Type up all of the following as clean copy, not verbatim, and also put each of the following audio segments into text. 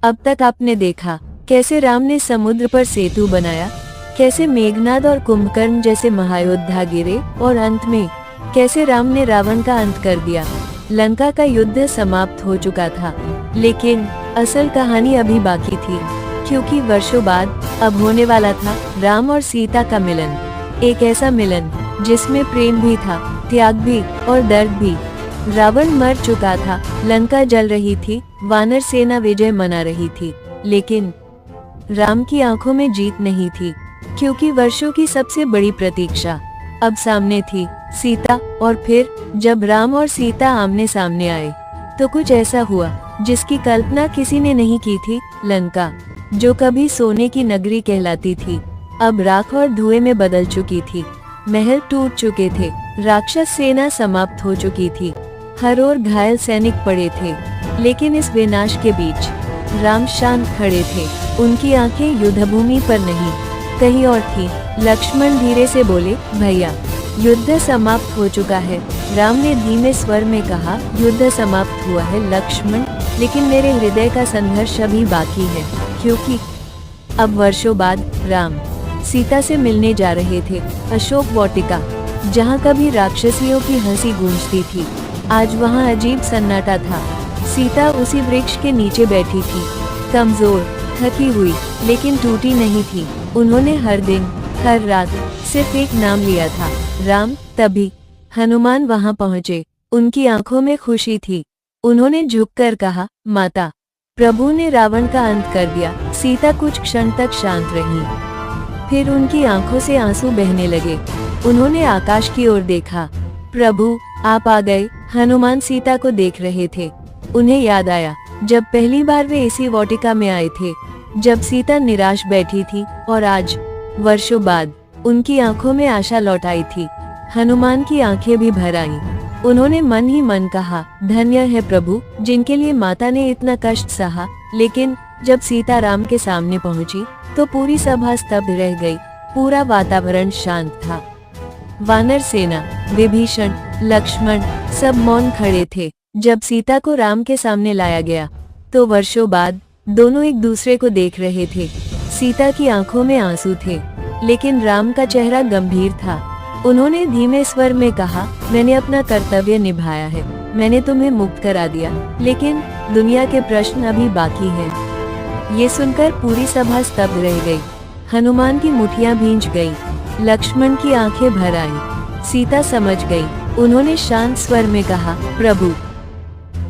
अब तक आपने देखा कैसे राम ने समुद्र पर सेतु बनाया, कैसे मेघनाद और कुंभकर्ण जैसे महायोद्धा गिरे और अंत में कैसे राम ने रावण का अंत कर दिया। लंका का युद्ध समाप्त हो चुका था, लेकिन असल कहानी अभी बाकी थी, क्योंकि वर्षों बाद अब होने वाला था राम और सीता का मिलन। एक ऐसा मिलन जिसमें प्रेम भी था, त्याग भी और दर्द भी। रावण मर चुका था, लंका जल रही थी, वानर सेना विजय मना रही थी, लेकिन राम की आंखों में जीत नहीं थी, क्योंकि वर्षों की सबसे बड़ी प्रतीक्षा अब सामने थी, सीता। और फिर जब राम और सीता आमने सामने आए तो कुछ ऐसा हुआ जिसकी कल्पना किसी ने नहीं की थी। लंका, जो कभी सोने की नगरी कहलाती थी, अब राख और धुएं में बदल चुकी थी। महल टूट चुके थे, राक्षस सेना समाप्त हो चुकी थी, हर ओर घायल सैनिक पड़े थे। लेकिन इस विनाश के बीच राम शांत खड़े थे। उनकी आंखें युद्धभूमि पर नहीं, कहीं और थी। लक्ष्मण धीरे से बोले, भैया, युद्ध समाप्त हो चुका है। राम ने धीमे स्वर में कहा, युद्ध समाप्त हुआ है लक्ष्मण, लेकिन मेरे हृदय का संघर्ष अभी बाकी है, क्योंकि अब वर्षों बाद राम सीता से मिलने जा रहे थे। अशोक वाटिका, जहाँ कभी राक्षसियों की हंसी गूंजती थी, आज वहाँ अजीब सन्नाटा था। सीता उसी वृक्ष के नीचे बैठी थी, कमजोर, थकी हुई, लेकिन टूटी नहीं थी। उन्होंने हर दिन, हर रात सिर्फ एक नाम लिया था, राम। तभी हनुमान वहां पहुंचे। उनकी आंखों में खुशी थी। उन्होंने झुककर कहा, माता, प्रभु ने रावण का अंत कर दिया। सीता कुछ क्षण तक शांत रही, फिर उनकी आंखों से आंसू बहने लगे। उन्होंने आकाश की ओर देखा। प्रभु, आप आ गए। हनुमान सीता को देख रहे थे। उन्हें याद आया जब पहली बार वे इसी वाटिका में आए थे, जब सीता निराश बैठी थी, और आज वर्षों बाद उनकी आंखों में आशा लौट आई थी। हनुमान की आंखें भी भर आईं। उन्होंने मन ही मन कहा, धन्य है प्रभु, जिनके लिए माता ने इतना कष्ट सहा। लेकिन जब सीता राम के सामने पहुंची तो पूरी सभा स्तब्ध रह गई। पूरा वातावरण शांत था। वानर सेना, विभीषण, लक्ष्मण सब मौन खड़े थे। जब सीता को राम के सामने लाया गया तो वर्षों बाद दोनों एक दूसरे को देख रहे थे। सीता की आंखों में आंसू थे, लेकिन राम का चेहरा गंभीर था। उन्होंने धीमे स्वर में कहा, मैंने अपना कर्तव्य निभाया है, मैंने तुम्हें मुक्त करा दिया, लेकिन दुनिया के प्रश्न अभी बाकी हैं। ये सुनकर पूरी सभा स्तब्ध रह गई। हनुमान की मुठियां भींच गई, लक्ष्मण की आंखें भर आईं। सीता समझ गई। उन्होंने शांत स्वर में कहा, प्रभु,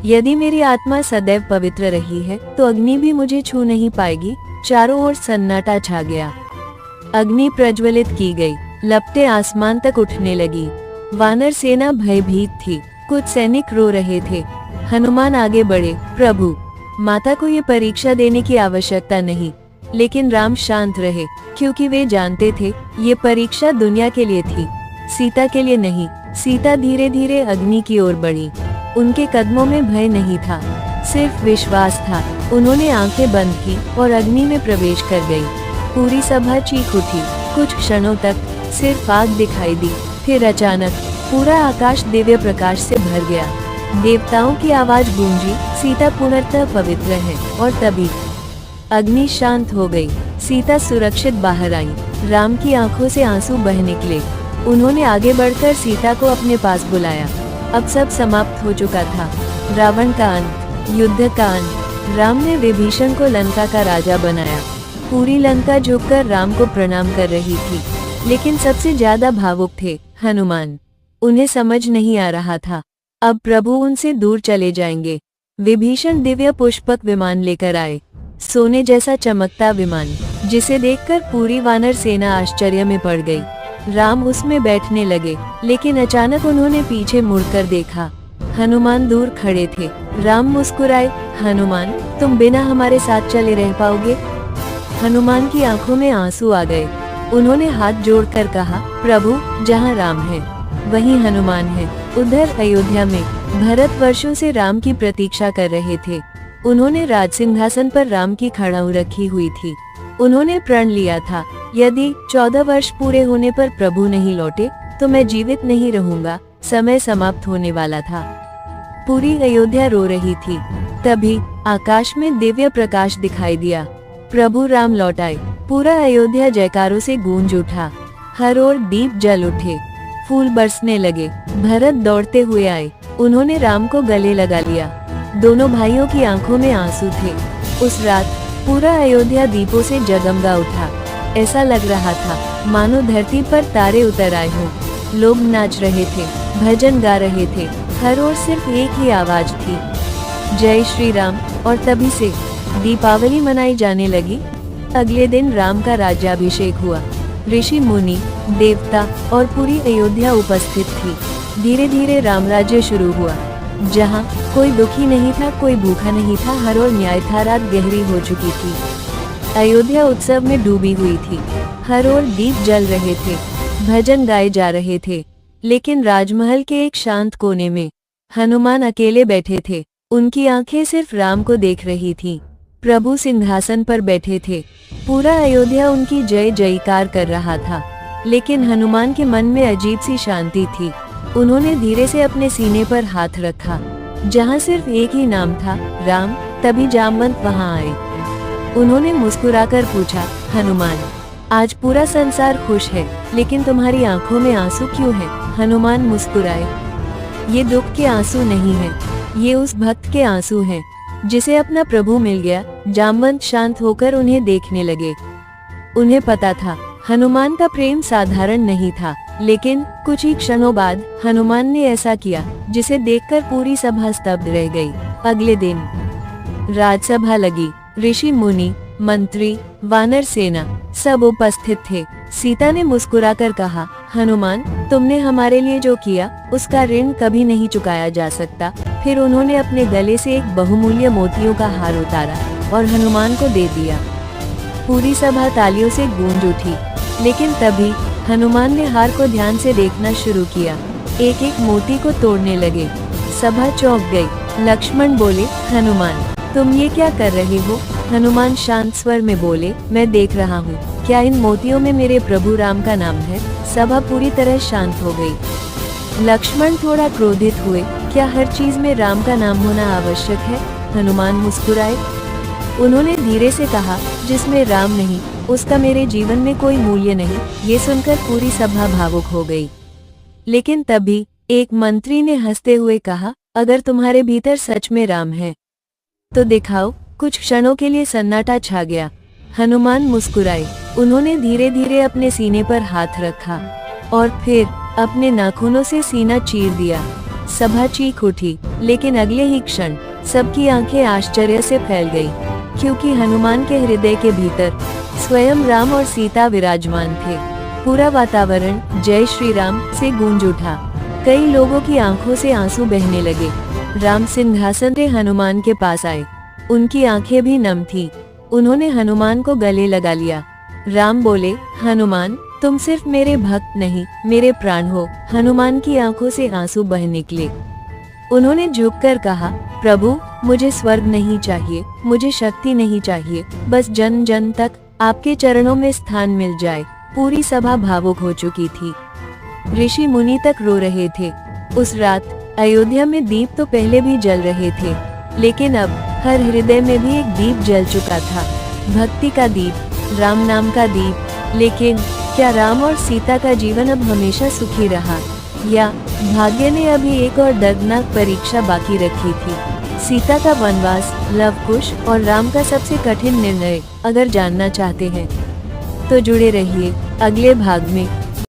यदि मेरी आत्मा सदैव पवित्र रही है तो अग्नि भी मुझे छू नहीं पाएगी। चारों ओर सन्नाटा छा गया। अग्नि प्रज्वलित की गई, लपटें आसमान तक उठने लगी। वानर सेना भयभीत थी, कुछ सैनिक रो रहे थे। हनुमान आगे बढ़े, प्रभु, माता को ये परीक्षा देने की आवश्यकता नहीं। लेकिन राम शांत रहे, क्योंकि वे जानते थे ये परीक्षा दुनिया के लिए थी, सीता के लिए नहीं। सीता धीरे धीरे अग्नि की ओर बढ़ी। उनके कदमों में भय नहीं था, सिर्फ विश्वास था। उन्होंने आंखें बंद की और अग्नि में प्रवेश कर गई। पूरी सभा चीख उठी। कुछ क्षणों तक सिर्फ आग दिखाई दी, फिर अचानक पूरा आकाश दिव्य प्रकाश से भर गया। देवताओं की आवाज गूंजी, सीता पुनर्तः पवित्र है। और तभी अग्नि शांत हो गई। सीता सुरक्षित बाहर आई। राम की आंखों से आंसू बह निकले। उन्होंने आगे बढ़कर सीता को अपने पास बुलाया। अब सब समाप्त हो चुका था। रावण का अंत, युद्ध का अंत। राम ने विभीषण को लंका का राजा बनाया। पूरी लंका झुककर राम को प्रणाम कर रही थी, लेकिन सबसे ज्यादा भावुक थे हनुमान। उन्हें समझ नहीं आ रहा था अब प्रभु उनसे दूर चले जाएंगे। विभीषण दिव्य पुष्पक विमान लेकर आए, सोने जैसा चमकता विमान, जिसे देखकर पूरी वानर सेना आश्चर्य में पड़ गई। राम उसमें बैठने लगे, लेकिन अचानक उन्होंने पीछे मुड़कर देखा। हनुमान दूर खड़े थे। राम मुस्कुराए, हनुमान, तुम बिना हमारे साथ चले रह पाओगे? हनुमान की आंखों में आंसू आ गए। उन्होंने हाथ जोड़कर कहा, प्रभु, जहाँ राम है वहीं हनुमान है। उधर अयोध्या में भरत वर्षों से राम की प्रतीक्षा कर रहे थे। उन्होंने राज सिंहासन पर राम की खड़ाऊ रखी हुई थी। उन्होंने प्रण लिया था, यदि 14 वर्ष पूरे होने पर प्रभु नहीं लौटे तो मैं जीवित नहीं रहूंगा। समय समाप्त होने वाला था। पूरी अयोध्या रो रही थी। तभी आकाश में दिव्य प्रकाश दिखाई दिया। प्रभु राम लौट आए। पूरा अयोध्या जयकारों से गूंज उठा। हर ओर दीप जल उठे, फूल बरसने लगे। भरत दौड़ते हुए आए। उन्होंने राम को गले लगा लिया। दोनों भाइयों की आंखों में आंसू थे। उस रात पूरा अयोध्या दीपों से जगमगा उठा। ऐसा लग रहा था मानो धरती पर तारे उतर आए हों। लोग नाच रहे थे, भजन गा रहे थे। हर ओर सिर्फ एक ही आवाज थी, जय श्री राम। और तभी से दीपावली मनाई जाने लगी। अगले दिन राम का राज्याभिषेक हुआ। ऋषि मुनि, देवता और पूरी अयोध्या उपस्थित थी। धीरे धीरे राम राज्य शुरू हुआ। जहाँ कोई दुखी नहीं था, कोई भूखा नहीं था, हर ओर न्याय था। रात गहरी हो चुकी थी। अयोध्या उत्सव में डूबी हुई थी। हर ओर दीप जल रहे थे, भजन गाए जा रहे थे। लेकिन राजमहल के एक शांत कोने में हनुमान अकेले बैठे थे। उनकी आंखें सिर्फ राम को देख रही थीं। प्रभु सिंहासन पर बैठे थे। पूरा अयोध्या उनकी जय जयकार कर रहा था। लेकिन हनुमान के मन में अजीब सी शांति थी। उन्होंने धीरे से अपने सीने पर हाथ रखा, जहाँ सिर्फ एक ही नाम था, राम। तभी जामवंत वहाँ आए। उन्होंने मुस्कुराकर पूछा, हनुमान, आज पूरा संसार खुश है, लेकिन तुम्हारी आंखों में आंसू क्यों हैं? हनुमान मुस्कुराए, ये दुख के आंसू नहीं हैं, ये उस भक्त के आंसू हैं जिसे अपना प्रभु मिल गया। जामवंत शांत होकर उन्हें देखने लगे। उन्हें पता था हनुमान का प्रेम साधारण नहीं था, लेकिन कुछ ही क्षणों बाद हनुमान ने ऐसा किया जिसे देखकर पूरी सभा स्तब्ध रह गई। अगले दिन राजसभा लगी। ऋषि मुनि, मंत्री, वानर सेना सब उपस्थित थे। सीता ने मुस्कुराकर कहा, हनुमान, तुमने हमारे लिए जो किया उसका ऋण कभी नहीं चुकाया जा सकता। फिर उन्होंने अपने गले से एक बहुमूल्य मोतियों का हार उतारा और हनुमान को दे दिया। पूरी सभा तालियों से गूंज उठी। लेकिन तभी हनुमान ने हार को ध्यान से देखना शुरू किया। एक एक मोती को तोड़ने लगे। सभा चौंक गई। लक्ष्मण बोले, हनुमान, तुम ये क्या कर रहे हो? हनुमान शांत स्वर में बोले, मैं देख रहा हूँ, क्या इन मोतियों में मेरे प्रभु राम का नाम है? सभा पूरी तरह शांत हो गई। लक्ष्मण थोड़ा क्रोधित हुए, क्या हर चीज में राम का नाम होना आवश्यक है? हनुमान मुस्कुराए। उन्होंने धीरे से कहा, जिसमें राम नहीं उसका मेरे जीवन में कोई मूल्य नहीं। ये सुनकर पूरी सभा भावुक हो गई। लेकिन तभी एक मंत्री ने हंसते हुए कहा, अगर तुम्हारे भीतर सच में राम है तो दिखाओ। कुछ क्षणों के लिए सन्नाटा छा गया। हनुमान मुस्कुराए। उन्होंने धीरे धीरे अपने सीने पर हाथ रखा और फिर अपने नाखूनों से सीना चीर दिया। सभा चीख उठी। लेकिन अगले ही क्षण सबकी आंखें आश्चर्य से फैल गई, क्योंकि हनुमान के हृदय के भीतर स्वयं राम और सीता विराजमान थे। पूरा वातावरण जय श्री राम से गूंज उठा। कई लोगों की आंखों से आंसू बहने लगे। राम सिंहासन से हनुमान के पास आए। उनकी आंखें भी नम थीं। उन्होंने हनुमान को गले लगा लिया। राम बोले, हनुमान, तुम सिर्फ मेरे भक्त नहीं, मेरे प्राण हो। हनुमान की आंखों से आंसू बह निकले। उन्होंने झुककर कहा, प्रभु, मुझे स्वर्ग नहीं चाहिए, मुझे शक्ति नहीं चाहिए, बस जन जन तक आपके चरणों में स्थान मिल जाए। पूरी सभा भावुक हो चुकी थी। ऋषि मुनि तक रो रहे थे। उस रात अयोध्या में दीप तो पहले भी जल रहे थे, लेकिन अब हर हृदय में भी एक दीप जल चुका था, भक्ति का दीप, राम नाम का दीप। लेकिन क्या राम और सीता का जीवन अब हमेशा सुखी रहा, या भाग्य ने अभी एक और दर्दनाक परीक्षा बाकी रखी थी? सीता का वनवास, लवकुश और राम का सबसे कठिन निर्णय अगर जानना चाहते हैं तो जुड़े रहिए अगले भाग में।